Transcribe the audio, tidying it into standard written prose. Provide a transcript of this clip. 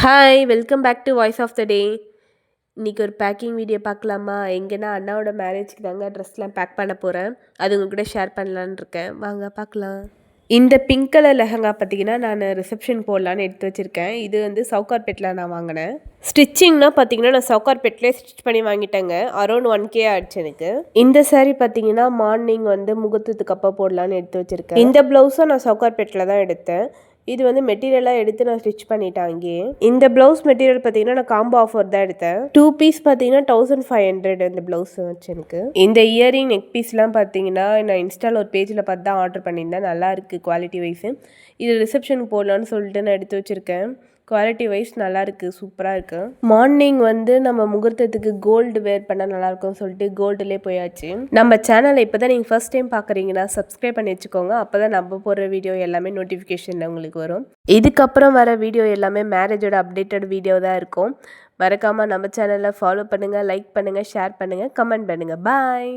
Hi! Welcome back to voice of the day. இன்னைக்கு ஒரு packing video பார்க்கலாமா? எங்கன்னா அண்ணாவோட மேரேஜ்க்கு தாங்க ட்ரெஸ்லாம் பேக் பண்ண போறேன். அது உங்க கூட ஷேர் பண்ணலான்னு இருக்கேன். வாங்க பார்க்கலாம். இந்த பிங்க் கலர் லெஹங்கா பார்த்தீங்கன்னா, நானு ரிசப்ஷன் போடலான்னு எடுத்து வச்சிருக்கேன். இது வந்து சவுகார்பேட்ல நான் வாங்குனேன். ஸ்டிச்சிங்னா பார்த்தீங்கன்னா, நான் சவுகார்பேட்லயே ஸ்டிச் பண்ணி வாங்கிட்டேங்க. அரௌண்ட் 1K ஆயிடுச்சு எனக்கு. இந்த சாரீ பார்த்தீங்கன்னா, மார்னிங் வந்து முகூர்த்தத்துக்கு அப்ப போடலான்னு எடுத்து வச்சிருக்கேன். இந்த ப்ளவுஸும் நான் சவுகார்பேட்ல தான் எடுத்தேன். இது வந்து மெட்டீரியலாக எடுத்து நான் ஸ்டிச் பண்ணிட்டேன் அங்கேயே. இந்த ப்ளவுஸ் மெட்டீரியல் பார்த்தீங்கன்னா நான் காம்போ ஆஃபர் தான் எடுத்தேன். 2 பீஸ் பார்த்தீங்கன்னா 1500 இந்த ப்ளவுஸ் வச்சு எனக்கு. இந்த இயரிங் நெக் பீஸ்லாம் பார்த்தீங்கன்னா நான் இன்ஸ்டால ஒரு பேஜில் பார்த்து தான் ஆர்டர் பண்ணியிருந்தேன். நல்லா இருக்குது குவாலிட்டி வைஸு. இது ரிசப்ஷனுக்கு போடலான்னு சொல்லிட்டு நான் எடுத்து வச்சுருக்கேன். குவாலிட்டி வைஸ் நல்லா இருக்குது, சூப்பராக இருக்குது. மார்னிங் வந்து நம்ம முகூர்த்தத்துக்கு கோல்டு வேர் பண்ணால் நல்லாயிருக்கும்னு சொல்லிட்டு கோல்டுலேயே போயாச்சு. நம்ம சேனலை இப்போ தான் நீங்கள் ஃபர்ஸ்ட் டைம் பார்க்குறீங்கன்னா சப்ஸ்கிரைப் பண்ணி வச்சுக்கோங்க. அப்போ தான் நம்ம போடுற வீடியோ எல்லாமே நோட்டிஃபிகேஷன் உங்களுக்கு வரும். இதுக்கப்புறம் வர வீடியோ எல்லாமே மேரேஜோட அப்டேட்டட் வீடியோ தான் இருக்கும். மறக்காமல் நம்ம சேனலை ஃபாலோ பண்ணுங்கள், லைக் பண்ணுங்கள், ஷேர் பண்ணுங்கள், கமெண்ட் பண்ணுங்கள். பாய்.